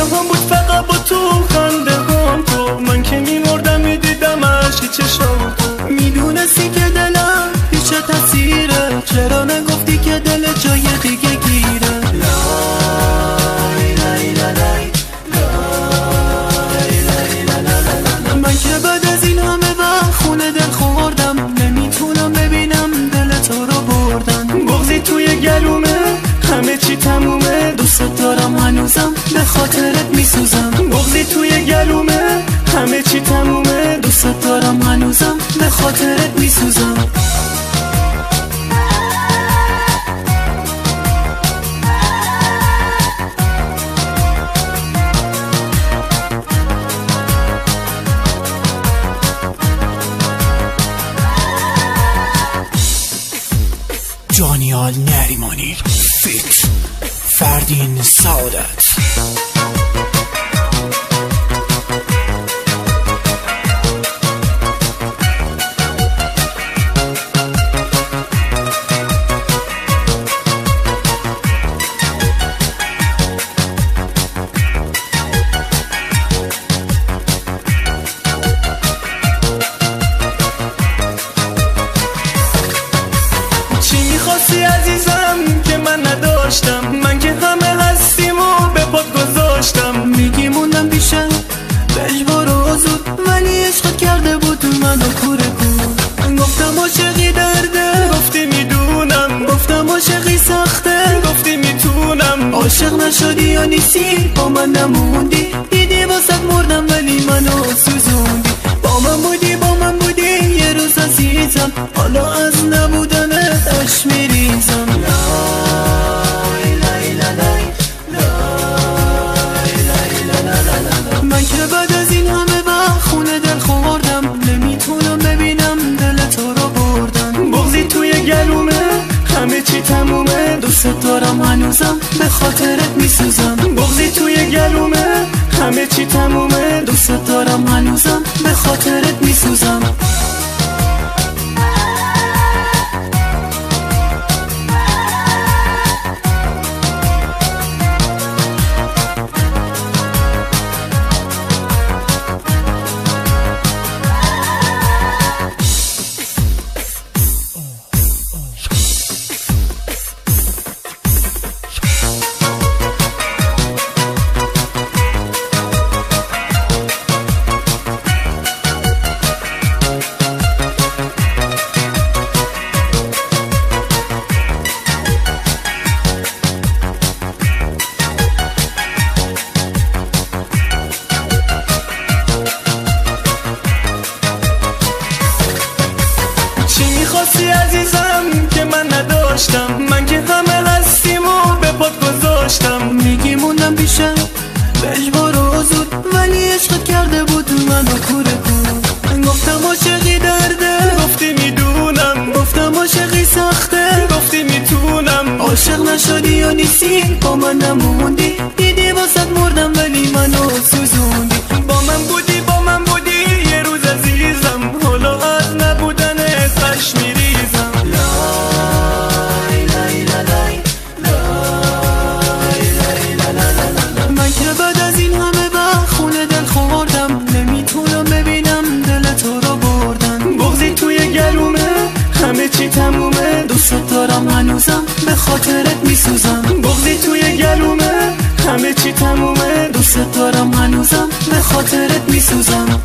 جهان بود فقط با تو، خنده هم تو، من که میمردم میدیدم عشق چشام تو. میدونستی که دلم پیش تاثیره، چرا نگفتی که دل جای دیگه گیره؟ من که بعد از این همه وقت خونه دل خوردم، نمیتونم ببینم دل تو رو بردن. بغضی توی گلومه، همه چی تمومه، دوست دارم هنوزم به خاطرت میسوزم. بغضی توی گلومه، همه چی تمومه، دوست دارم هنوزم به خاطرت میسوزم. دانیال نریمانی فیت فردین سعادت. عزیزم که من نداشتم، من که همه هستیم و به پات گذاشتم. میگی موندم پیشم بجبار و زود، ولی عشقت کرده بود منو کوره کن. گفتم عاشقی درده، گفتی میدونم. گفتم عاشقی سخته، گفتی میتونم. عاشق نشدی یا نیستی، با من نموندی. دیدی واسه مردم ولی منو سوزوندی. با من بودی، با من بودی یه روز عزیزم، حالا از نبودنش میریزم. من که بعد از این همه وقت خونه دل خوردم، نمیتونم ببینم دل تو رو بردن. بغضی توی گلومه، همه چی تمومه، دوست دارم هنوزم به خاطرت میسوزم. بغضی توی گلومه، همه چی تمومه، دوست دارم هنوزم به خاطرت میسوزم. میخواستی عزیزم که من نداشتم، من که همه هستیم و به پات گذاشتم. میگی موندم پیشم بجبار و زود، ولی عشقت کرده بود منو کوره کن. گفتم عاشقی درده، گفتی میدونم. گفتم عاشقی سخته، گفتی میتونم. عاشق نشدی یا نیستی، با من نموندی. دیدی واسه مردم ولی منو سوزوندی. با من بودی، با من بودی یه روز عزیزم، حالا از نبودن ازش میریزم. من که بعد از این همه وقت خونه دل خوردم، نمیتونم ببینم دل تو رو بردن. بغضی توی گلومه، همه چی تمومه، دوست دارم هنوزم به خاطرت میسوزم. بغضی توی گلومه، همه چی تمومه، دوست دارم هنوزم به خاطرت میسوزم.